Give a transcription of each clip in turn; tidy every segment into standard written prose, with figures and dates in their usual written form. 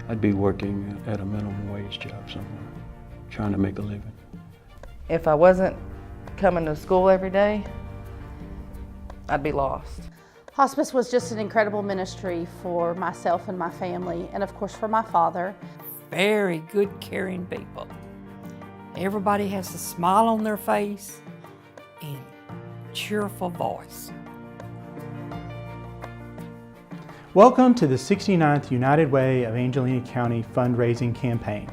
I'd be working at a minimum wage job somewhere, trying to make a living. If I wasn't coming to school every day, I'd be lost. Hospice was just an incredible ministry for myself and my family, and of course for my father. Very good, caring people. Everybody has a smile on their face and cheerful voice. Welcome to the 69th United Way of Angelina County fundraising campaign.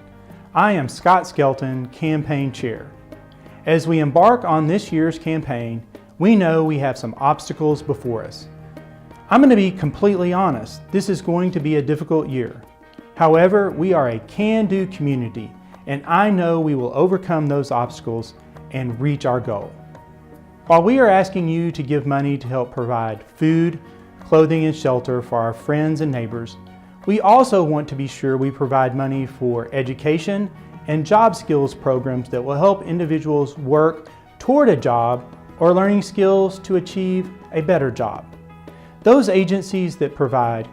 I am Scott Skelton, campaign chair. As we embark on this year's campaign, we know we have some obstacles before us. I'm going to be completely honest, this is going to be a difficult year. However, we are a can-do community, and I know we will overcome those obstacles and reach our goal. While we are asking you to give money to help provide food, clothing, and shelter for our friends and neighbors, we also want to be sure we provide money for education and job skills programs that will help individuals work toward a job or learning skills to achieve a better job. Those agencies that provide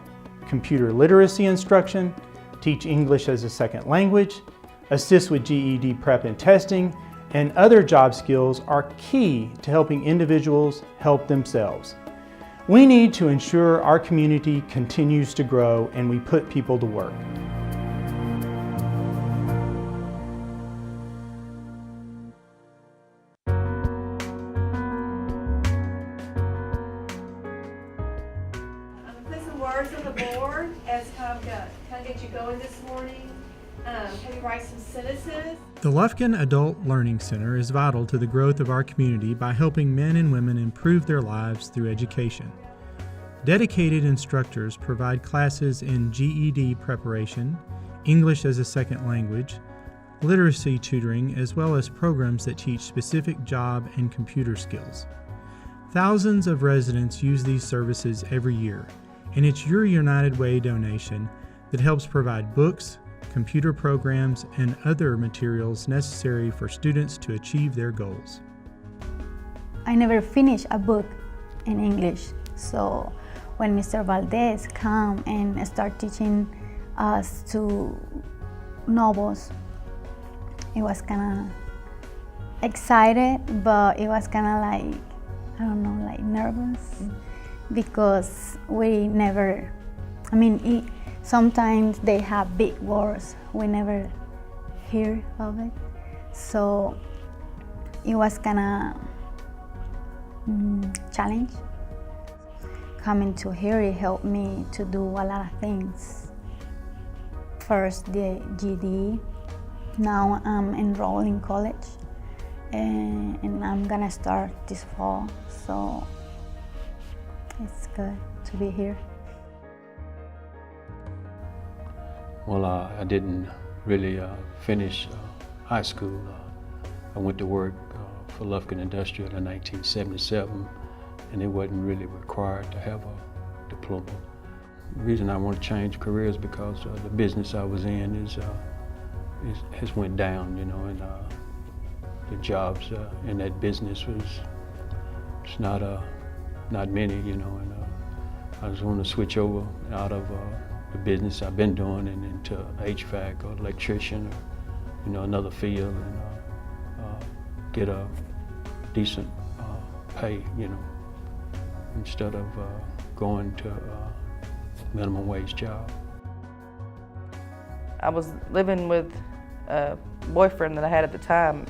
computer literacy instruction, teach English as a second language, assist with GED prep and testing, and other job skills are key to helping individuals help themselves. We need to ensure our community continues to grow and we put people to work. Put some words on the board as kind of get you going this morning. Can you write some sentences? The Lufkin Adult Learning Center is vital to the growth of our community by helping men and women improve their lives through education. Dedicated instructors provide classes in GED preparation, English as a second language, literacy tutoring, as well as programs that teach specific job and computer skills. Thousands of residents use these services every year, and it's your United Way donation that helps provide books, computer programs, and other materials necessary for students to achieve their goals. I never finished a book in English, so when Mr. Valdez come and start teaching us to novels, it was kind of excited, but it was kind of like, I don't know, like nervous, because we never, sometimes they have big words, we never hear of it. So it was kind of challenge. Coming to here, it helped me to do a lot of things. First, the GED. Now I'm enrolled in college, and I'm gonna start this fall. So it's good to be here. Well, I didn't really finish high school. I went to work for Lufkin Industrial in 1977, and it wasn't really required to have a diploma. The reason I want to change careers is because the business I was in has went down, you know, and the jobs in that business it's not many, you know, and I just want to switch over out of the business I've been doing and into HVAC or electrician or, you know, another field, and get a decent pay, you know, instead of going to a minimum wage job. I was living with a boyfriend that I had at the time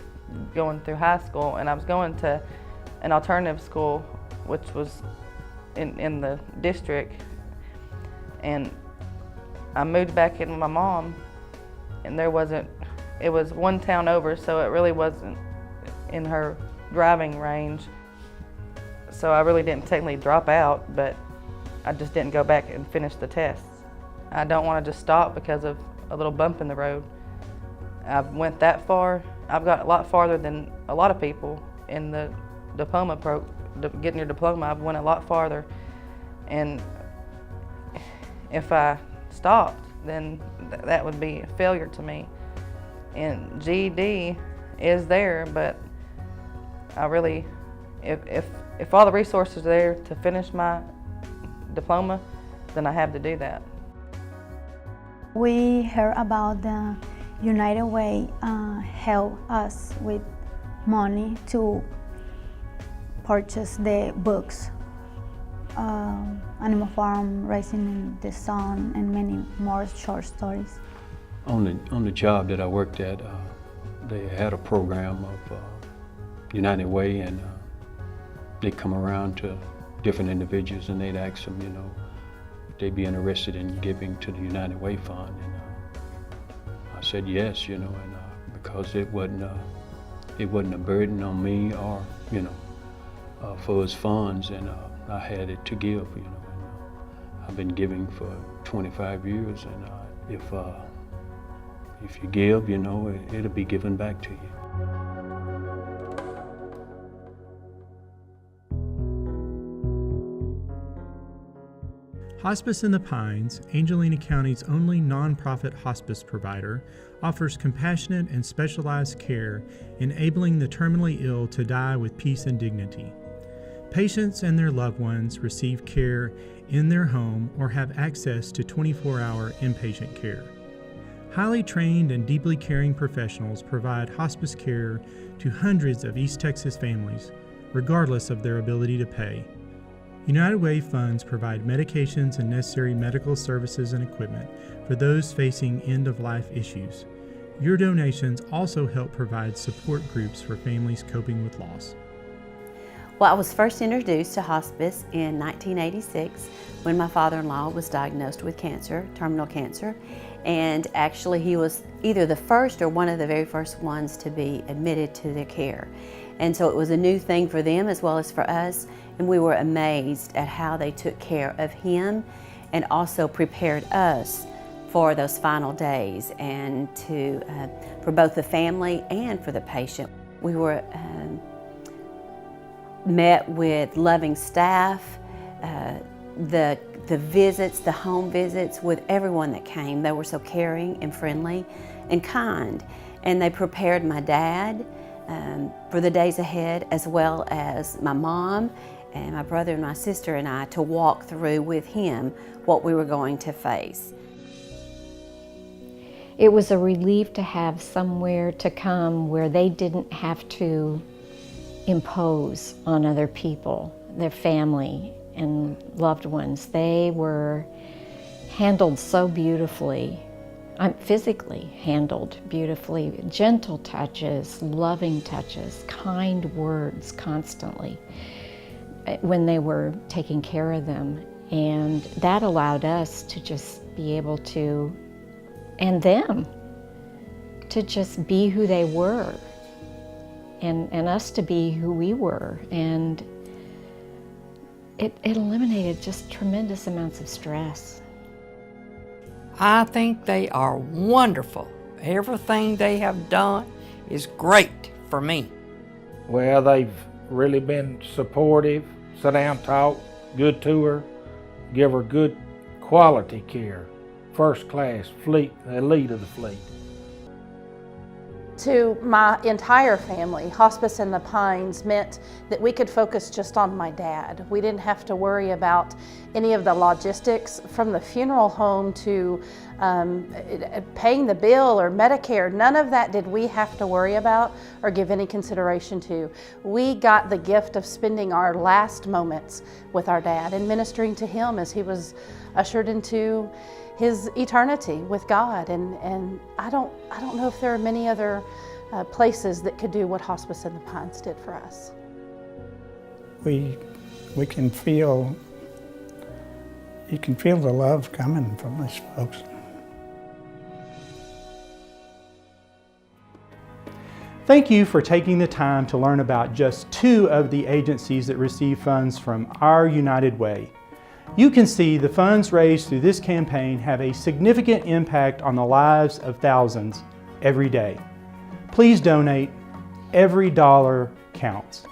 going through high school, and I was going to an alternative school which was in the district, and I moved back in with my mom, and it was one town over, so it really wasn't in her driving range. So I really didn't technically drop out, but I just didn't go back and finish the tests. I don't want to just stop because of a little bump in the road. I've went that far. I've got a lot farther than a lot of people in the diploma getting your diploma. I've went a lot farther, and if I stopped, then that would be a failure to me. And GED is there, but I really, if all the resources are there to finish my diploma, then I have to do that. We heard about the United Way help us with money to purchase the books, Animal Farm, Raising in the Sun, and many more short stories. On the job that I worked at, they had a program of United Way, and they'd come around to different individuals and they'd ask them, you know, if they'd be interested in giving to the United Way Fund. And I said yes, you know, and because it wasn't a burden on me or, you know, for his funds, and I had it to give, you know. And I've been giving for 25 years, and if you give, you know, it'll be given back to you. Hospice in the Pines, Angelina County's only nonprofit hospice provider, offers compassionate and specialized care, enabling the terminally ill to die with peace and dignity. Patients and their loved ones receive care in their home or have access to 24-hour inpatient care. Highly trained and deeply caring professionals provide hospice care to hundreds of East Texas families, regardless of their ability to pay. United Way funds provide medications and necessary medical services and equipment for those facing end-of-life issues. Your donations also help provide support groups for families coping with loss. Well, I was first introduced to hospice in 1986 when my father-in-law was diagnosed with cancer, terminal cancer, and actually he was either the first or one of the very first ones to be admitted to their care. And so it was a new thing for them as well as for us, and we were amazed at how they took care of him and also prepared us for those final days and for both the family and for the patient. We were met with loving staff, the visits, the home visits with everyone that came. They were so caring and friendly and kind, and they prepared my dad for the days ahead, as well as my mom and my brother and my sister and I, to walk through with him what we were going to face. It was a relief to have somewhere to come where they didn't have to impose on other people, their family and loved ones. They were handled so beautifully. Physically handled beautifully, gentle touches, loving touches, kind words constantly when they were taking care of them. And that allowed us to just be able to, and them, to just be who they were, and us to be who we were. And it eliminated just tremendous amounts of stress. I think they are wonderful. Everything they have done is great for me. Well, they've really been supportive, sit down, talk, good to her, give her good quality care, first class, fleet, elite of the fleet. To my entire family, Hospice in the Pines meant that we could focus just on my dad. We didn't have to worry about any of the logistics, from the funeral home to paying the bill or Medicare. None of that did we have to worry about or give any consideration to. We got the gift of spending our last moments with our dad and ministering to him as he was ushered into his eternity with God. And I don't know if there are many other places that could do what Hospice in the Pines did for us. We can feel, you can feel the love coming from these folks. Thank you for taking the time to learn about just two of the agencies that receive funds from our United Way. You can see the funds raised through this campaign have a significant impact on the lives of thousands every day. Please donate. Every dollar counts.